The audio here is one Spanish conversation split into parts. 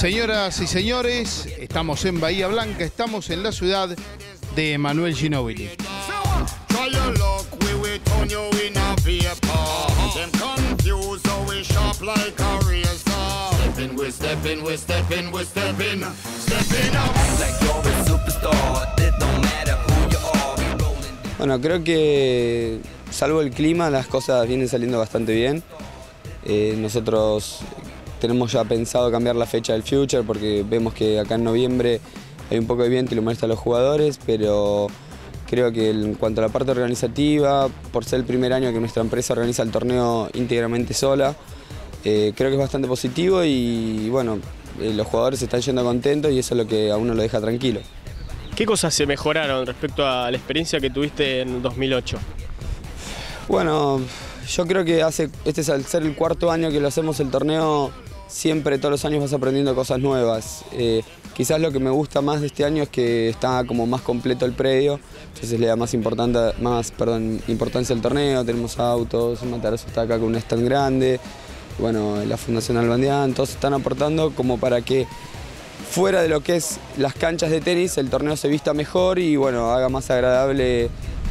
Señoras y señores, estamos en Bahía Blanca, estamos en la ciudad de Emanuel Ginóbili. Bueno, creo que salvo el clima las cosas vienen saliendo bastante bien. Nosotros tenemos ya pensado cambiar la fecha del Future porque vemos que acá en noviembre hay un poco de viento y lo molesta a los jugadores, pero creo que en cuanto a la parte organizativa, por ser el primer año que nuestra empresa organiza el torneo íntegramente sola, creo que es bastante positivo y bueno, los jugadores se están yendo contentos y eso es lo que a uno lo deja tranquilo. ¿Qué cosas se mejoraron respecto a la experiencia que tuviste en 2008? Bueno, yo creo que este es al ser el cuarto año que lo hacemos el torneo, siempre todos los años vas aprendiendo cosas nuevas. Quizás lo que me gusta más de este año es que está como más completo el predio, entonces le da más importancia al torneo, tenemos autos, Matarazzo está acá con un stand grande, bueno, la Fundación Albandián, todos están aportando como para que fuera de lo que es las canchas de tenis el torneo se vista mejor y bueno, haga más agradable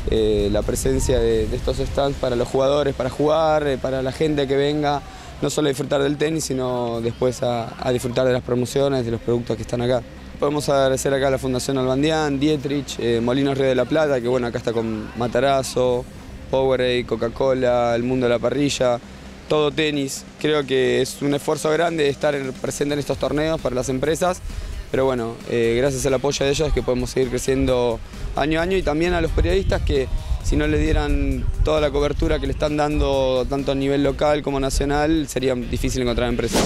la presencia de estos stands para los jugadores, para jugar, para la gente que venga, no solo a disfrutar del tenis, sino después a disfrutar de las promociones, de los productos que están acá. Podemos agradecer acá a la Fundación Albandián, Dietrich, Molinos Río de la Plata, que bueno, acá está con Matarazzo, Powerade, Coca-Cola, el mundo de la parrilla, todo tenis. Creo que es un esfuerzo grande estar presente en estos torneos para las empresas, pero bueno, gracias al apoyo de ellos es que podemos seguir creciendo año a año y también a los periodistas que si no le dieran toda la cobertura que le están dando tanto a nivel local como nacional, sería difícil encontrar empresas.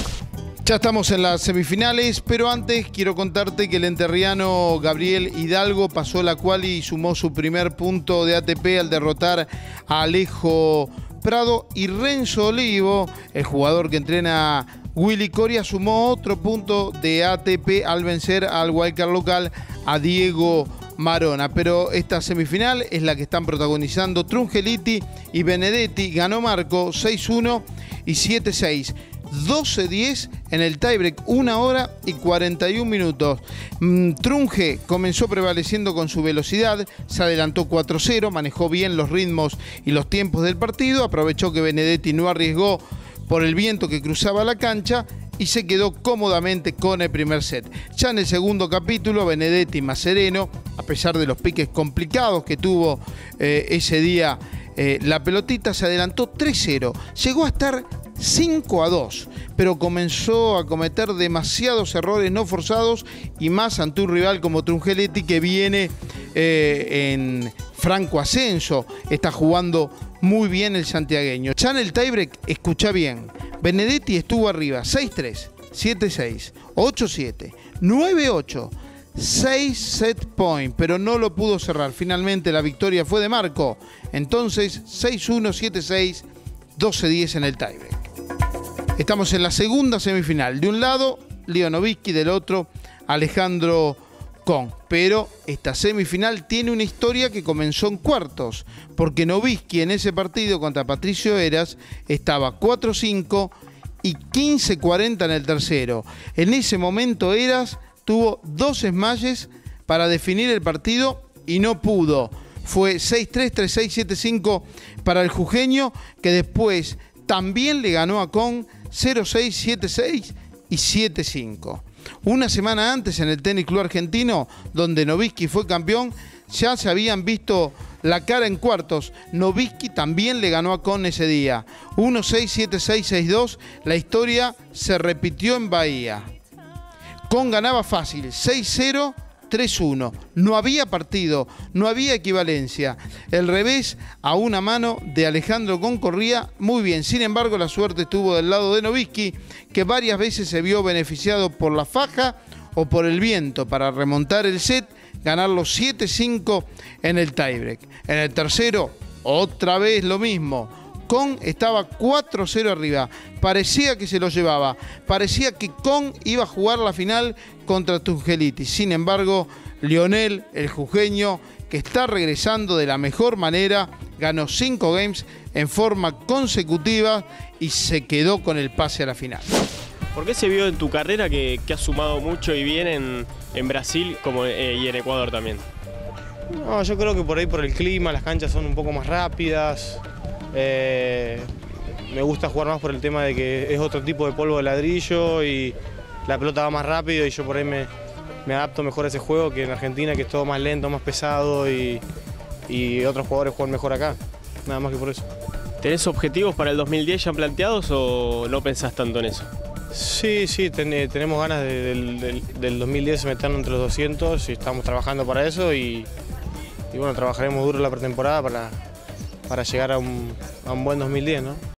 Ya estamos en las semifinales, pero antes quiero contarte que el enterriano Gabriel Hidalgo pasó la quali y sumó su primer punto de ATP al derrotar a Alejo Prado y Renzo Olivo, el jugador que entrena Willy Coria, sumó otro punto de ATP al vencer al wildcard local a Diego Marona. Pero esta semifinal es la que están protagonizando Trungelliti y Benedetti. Ganó Marco 6-1 y 7-6. 12-10 en el tiebreak, 1 hora y 41 minutos. Trunge comenzó prevaleciendo con su velocidad, se adelantó 4-0, manejó bien los ritmos y los tiempos del partido, aprovechó que Benedetti no arriesgó por el viento que cruzaba la cancha y se quedó cómodamente con el primer set. Ya en el segundo capítulo, Benedetti más sereno, a pesar de los piques complicados que tuvo ese día, la pelotita se adelantó 3-0, llegó a estar 5-2, pero comenzó a cometer demasiados errores no forzados y más ante un rival como Trungelliti que viene en franco ascenso, está jugando muy bien el santiagueño. Ya en el tiebreak, escucha bien, Benedetti estuvo arriba 6-3, 7-6, 8-7, 9-8, 6 set point, pero no lo pudo cerrar. Finalmente la victoria fue de Marco, entonces 6-1, 7-6, 12-10 en el tiebreak. Estamos en la segunda semifinal. De un lado, Leo Novitsky, del otro, Alejandro Kong. Pero esta semifinal tiene una historia que comenzó en cuartos, porque Novitsky en ese partido contra Patricio Eras estaba 4-5 y 15-40 en el tercero. En ese momento Eras tuvo 2 smashes para definir el partido y no pudo. Fue 6-3, 3-6, 7-5 para el jujeño, que después también le ganó a Kong 0-6, 7-6 y 7-5. Una semana antes en el Tenis Club Argentino, donde Novitsky fue campeón, ya se habían visto la cara en cuartos. Novitsky también le ganó a Kong ese día. 1-6, 7-6, 6-2. La historia se repitió en Bahía. Kong ganaba fácil, 6-0, 3-1. No había partido, no había equivalencia. El revés a una mano de Alejandro Kong corría muy bien. Sin embargo, la suerte estuvo del lado de Novitsky, que varias veces se vio beneficiado por la faja o por el viento para remontar el set, ganarlo 7-5 en el tiebreak. En el tercero, otra vez lo mismo. Kong estaba 4-0 arriba, parecía que se lo llevaba, parecía que Kong iba a jugar la final contra Trungelliti. Sin embargo, Lionel, el jujeño, que está regresando de la mejor manera, ganó 5 games en forma consecutiva y se quedó con el pase a la final. ¿Por qué se vio en tu carrera que has sumado mucho y bien en Brasil y en Ecuador también? No, yo creo que por ahí por el clima, las canchas son un poco más rápidas. Me gusta jugar más por el tema de que es otro tipo de polvo de ladrillo y la pelota va más rápido y yo por ahí me adapto mejor a ese juego que en Argentina, que es todo más lento, más pesado y otros jugadores juegan mejor acá. Nada más que por eso. ¿Tenés objetivos para el 2010 ya planteados o no pensás tanto en eso? Sí, tenemos ganas del 2010 meternos entre los 200 y estamos trabajando para eso y bueno, trabajaremos duro la pretemporada para llegar a un buen 2010, ¿no?